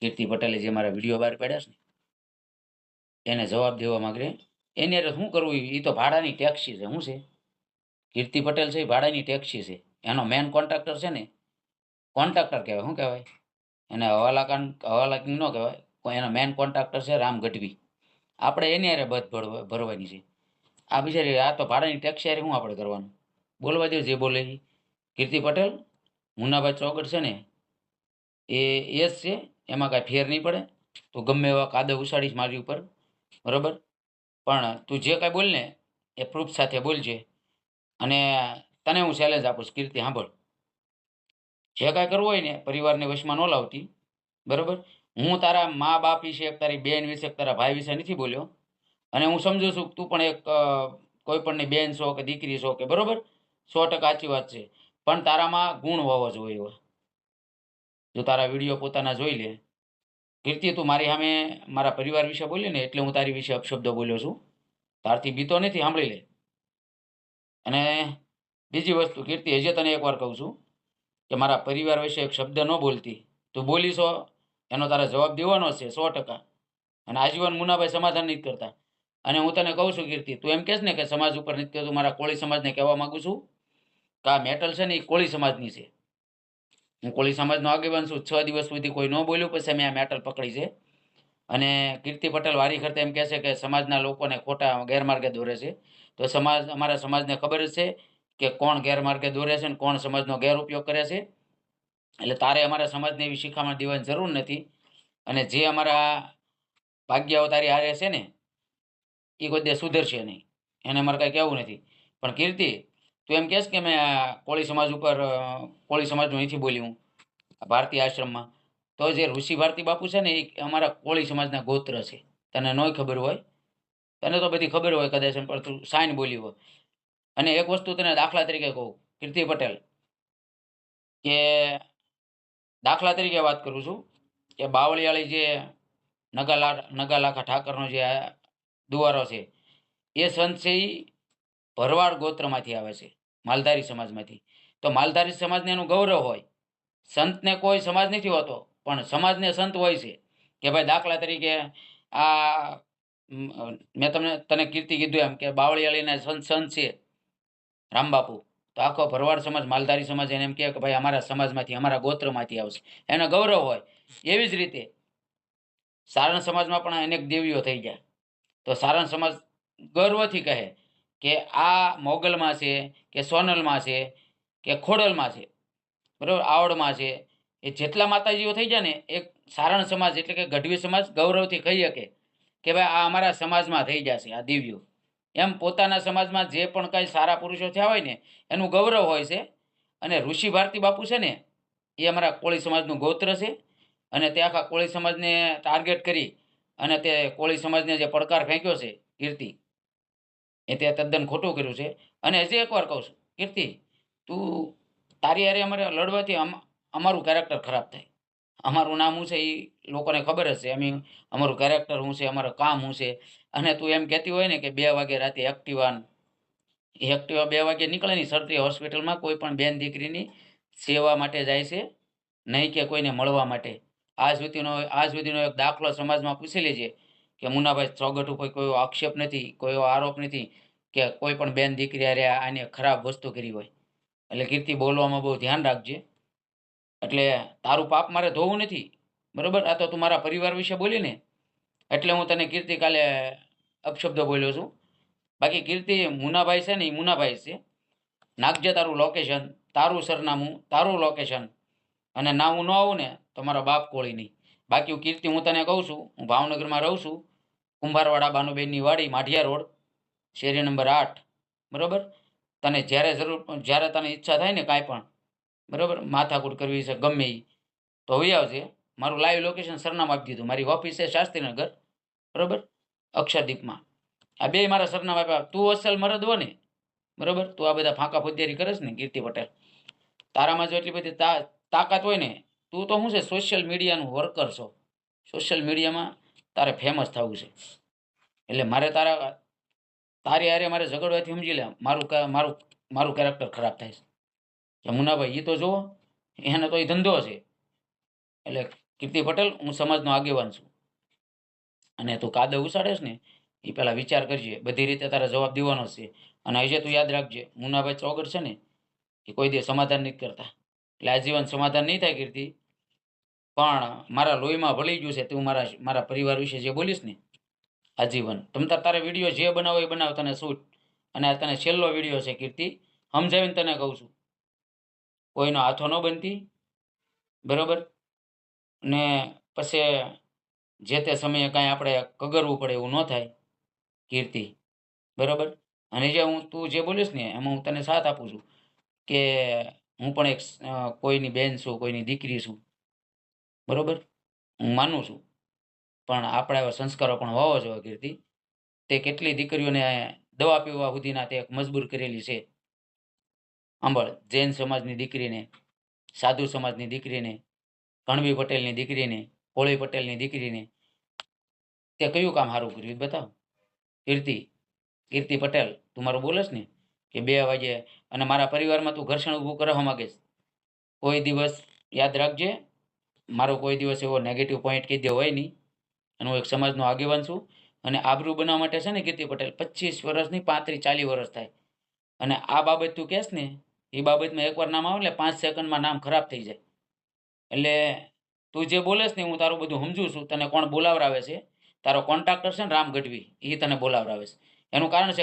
કીર્તિ પટેલે જે મારા વિડીયો બહાર પાડ્યા છે ને એને જવાબ દેવા માંગે. એની હારે શું કરવું? એ તો ભાડાની ટેક્સી છે. શું છે? કીર્તિ પટેલ છે એ ભાડાની ટેક્સી છે. એનો મેન કોન્ટ્રાક્ટર છે ને, કોન્ટ્રાક્ટર કહેવાય. શું કહેવાય એને? હવાલા કિંગ ન કહેવાય. એનો મેન કોન્ટ્રાક્ટર છે રામ ગઢવી. આપણે એની હારે બધ ભરવાની છે. આ બિચારી આ તો ભાડાની ટેક્સી હારે શું આપણે કરવાનું? બોલવા દો જે બોલે એ. કીર્તિ પટેલ મુન્નાભાઈ ચોગડ છે ને એ જ છે, એમાં કાંઈ ફેર નહીં પડે. તો ગમે એવા કાદવ ઉછાળીશ મારી ઉપર, બરાબર? પણ તું જે કાંઈ બોલ ને એ પ્રૂફ સાથે બોલજે. અને તને હું ચેલેન્જ આપું છું, કીર્તિ સાંભળ. જે કાંઈ કરવું હોય ને પરિવારને વશમાં ન લાવતી, બરાબર? હું તારા મા બાપ વિશે, તારી બેન વિશે, તારા ભાઈ વિશે નથી બોલ્યો. અને હું સમજુ છું કે તું પણ એક કોઈ પણની બેન છો કે દીકરી છો કે, બરાબર? 100% સાચી વાત છે. પણ તારામાં ગુણ હોવો જોઈએ એવા. જો તારા વિડીયો પોતાના જોઈ લે. કીર્તિ, તું મારી સામે મારા પરિવાર વિશે બોલી ને એટલે હું તારી વિશે અપશબ્દો બોલ્યો છું. તારથી બીતો નથી, સાંભળી લે. અને બીજી વસ્તુ કીર્તિ, હજી તને એકવાર કહું છું કે મારા પરિવાર વિશે એક શબ્દ ન બોલતી. તું બોલીશો એનો તારે જવાબ દેવાનો છે 100%. અને આજીવન મુનાભાઈ સમાધાન નથી કરતા. અને હું તને કહું છું કીર્તિ, તું એમ કહેશ ને કે સમાજ ઉપર નથી કહેતું, મારા કોળી સમાજને કહેવા માગું છું કે આ મેટલ છે ને એ કોળી સમાજની છે. હું કોળી સમાજનો આગેવાન છું. 6 દિવસ સુધી કોઈ ન બોલ્યું, પછી મેં આ મેટલ પકડી છે. અને કીર્તિ પટેલ વારી કરતા એમ કહે છે કે સમાજના લોકોને ખોટા ગેરમાર્ગે દોરે છે. તો અમારા સમાજને ખબર જ છે કે કોણ ગેરમાર્ગે દોરે છે અને કોણ સમાજનો ગેરઉપયોગ કરે છે. એટલે તારે અમારા સમાજને એવી શિખામણ દેવાની જરૂર નથી. અને જે અમારા ભાગ્યાઓ તારી હારે છે ને એ કોઈ દે સુધરશે નહીં. એને અમારે કાંઈ કહેવું નથી. પણ કીર્તિ, તું એમ કહેશ કે મેં કોળી સમાજ ઉપર કોળી સમાજનું નથી બોલી હું ભારતીય આશ્રમમાં, તો જે ઋષિ ભારતી બાપુ છે ને એ અમારા કોળી સમાજના ગોત્ર છે. તને નોય ખબર હોય, તને તો બધી ખબર હોય કદાચ, પણ તું સાઈન બોલી હોય. અને એક વસ્તુ તને દાખલા તરીકે કહું કીર્તિ પટેલ, કે દાખલા તરીકે વાત કરું છું કે બાવળિયાળી જે નગાલાખા ઠાકરનો જે દુવારો છે એ સંત છે એ ભરવાડ ગોત્રમાંથી આવે છે, માલધારી સમાજમાંથી. તો માલધારી સમાજને એનું ગૌરવ હોય. સંતને કોઈ સમાજ નથી હોતો, પણ સમાજને સંત હોય છે. કે ભાઈ દાખલા તરીકે આ મેં તને કીર્તિ કીધું એમ કે બાવળિયાળીના સંત છે રામબાપુ. તો આખો ભરવાડ સમાજ, માલધારી સમાજ એને એમ કહે કે ભાઈ અમારા સમાજમાંથી, અમારા ગોત્રમાંથી આવશે, એને ગૌરવ હોય. એવી જ રીતે સારણ સમાજમાં પણ અનેક દેવીઓ થઈ ગયા. તો સારણ સમાજ ગર્વથી કહે કે આ મોગલમાં છે કે સોનલમાં છે કે ખોડલમાં છે, બરાબર, આવડમાં છે. એ જેટલા માતાજીઓ થઈ જાય ને, એક સારણ સમાજ એટલે કે ગઢવી સમાજ ગૌરવથી કહી શકે કે ભાઈ આ અમારા સમાજમાં થઈ જશે આ દિવ્યો. એમ પોતાના સમાજમાં જે પણ કાંઈ સારા પુરુષો થયા હોય ને એનું ગૌરવ હોય છે. અને ઋષિ ભારતી બાપુ છે ને એ અમારા કોળી સમાજનું ગોત્ર છે. અને તે આખા કોળી સમાજને ટાર્ગેટ કરી અને તે કોળી સમાજને જે પડકાર ફેંક્યો છે કીર્તિ, એ તે તદ્દન ખોટું કર્યું છે. અને હજી એકવાર કહું છું કીર્તિ, તું તારી હારે અમારે લડવાથી અમારું કેરેક્ટર ખરાબ થાય. અમારું નામ શું છે એ લોકોને ખબર જ છે. અમારું કેરેક્ટર શું છે, અમારું કામ શું છે. અને તું એમ કહેતી હોય ને કે 2 વાગે રાતે એક્ટિવા 2 વાગે નીકળે ને સરટી હોસ્પિટલમાં કોઈ પણ બેન દીકરીની સેવા માટે જાય છે, નહીં કે કોઈને મળવા માટે. આજ સુધીનો એક દાખલો સમાજમાં પૂછી લેજે કે મુન્નાભાઈ ચોગટ ઉપર કોઈ આક્ષેપ નથી, કોઈ આરોપ નથી કે કોઈ પણ બેન દીકરી હારે આને ખરાબ વસ્તુ કરી હોય. એટલે કીર્તિ, બોલવામાં બહુ ધ્યાન રાખજે. એટલે તારું પાપ મારે ધોવું નથી, બરાબર? આ તો તું મારા પરિવાર વિશે બોલી ને એટલે હું તને કીર્તિ કાલે અપશબ્દ બોલ્યો છું. બાકી કીર્તિ, મુનાભાઈ છે ને એ મુનાભાઈ છે. નાખજે તારું લોકેશન, તારું સરનામું, તારું લોકેશન. અને ના હું ન આવું ને તો મારા બાપ કોળી નહીં. બાકી કીર્તિ, હું તને કહું છું, હું ભાવનગરમાં રહું છું, કુંભારવાડા બાનુબેનની વાડી, માઢિયા રોડ, શેરી નંબર 8, બરાબર? તને જ્યારે તને ઈચ્છા થાય ને કાંઈ પણ, બરાબર, માથાકૂટ કરવી છે ગમે એ, તો હોઈ આવજે. મારું લાઈવ લોકેશન સરનામું આપી દીધું. મારી ઓફિસ છે શાસ્ત્રીનગર, બરાબર, અક્ષરદીપમાં. આ બે મારા સરનામા આપ્યા. તું અસલ મરદ હો ને, બરાબર, તું આ બધા ફાંકા ફુદ્યારી કરે છે ને કીર્તિ પટેલ, તારામાં જો એટલી બધી તાકાત હોય ને, તું તો શું છે સોશિયલ મીડિયાનું વર્કર છો. સોશિયલ મીડિયામાં તારે ફેમસ થવું છે. એટલે મારે તારી હારે મારે ઝઘડવાથી સમજી લે મારું કેરેક્ટર ખરાબ થાય છે. મુન્નાભાઈ એ તો જુઓ, એને તો એ ધંધો છે. એટલે કીર્તિ પટેલ, હું સમાજનો આગેવાન છું અને તું કાદવ ઉસાડેશ ને એ પહેલાં વિચાર કરજે. બધી રીતે તારે જવાબ દેવાનો છે. અને હજે તું યાદ રાખજે, મુનાભાઈ ચોગર છે ને એ કોઈ દે સમાધાન નથી કરતા. એટલે આજીવન સમાધાન નહીં થાય કીર્તિ, પણ મારા લોહીમાં ભળી ગયું છે તું મારા પરિવાર વિશે જે બોલીશ ને આજીવન. તારે વિડીયો જે બનાવો એ બનાવ, તને શૂટ. અને આ તને છેલ્લો વિડીયો છે કીર્તિ, સમજાવીને તને કહું છું, કોઈનો હાથો ન બનતી, બરોબર? ને પછી જે તે સમયે કાંઈ આપણે કગરવું પડે એવું ન થાય કીર્તિ, બરોબર? અને તું જે બોલીશ ને એમાં હું તને સાથ આપું છું કે હું પણ એક કોઈની બેન છું, કોઈની દીકરી છું, બરોબર? હું માનું છું, પણ આપણા એવા સંસ્કારો પણ હોવા જોઈએ કીર્તિ. તે કેટલી દીકરીઓને દવા પીવા સુધીના તે મજબૂર કરેલી છે. સાંભળ, જૈન સમાજની દીકરીને, સાધુ સમાજની દીકરીને, કણવી પટેલની દીકરીને, હોળી પટેલની દીકરીને તે કયું કામ સારું કર્યું બતાવ કીર્તિ પટેલ. તું મારું બોલસ ને કે 2 વાગે અને મારા પરિવારમાં તું ઘર્ષણ ઊભું કરવા માંગેશ, કોઈ દિવસ યાદ રાખજે, મારો કોઈ દિવસ એવો નેગેટિવ પોઈન્ટ કીધો હોય નહીં. અને હું એક સમાજનો આગેવાન છું. અને આબરૂ બનાવવા માટે છે ને કીર્તિ પટેલ 25 વર્ષ નહીં, 35-40 વર્ષ થાય. અને આ બાબત તું કહેશ ને એ બાબતમાં એકવાર નામ આવે એટલે 5 સેકન્ડમાં નામ ખરાબ થઈ જાય. એટલે તું જે બોલેશ ને હું તારું બધું સમજુ છું. તને કોણ બોલાવરાવે છે, તારો કોન્ટ્રાક્ટર છે ને રામ ગઢવી, એ તને બોલાવરાવે છે. એનું કારણ છે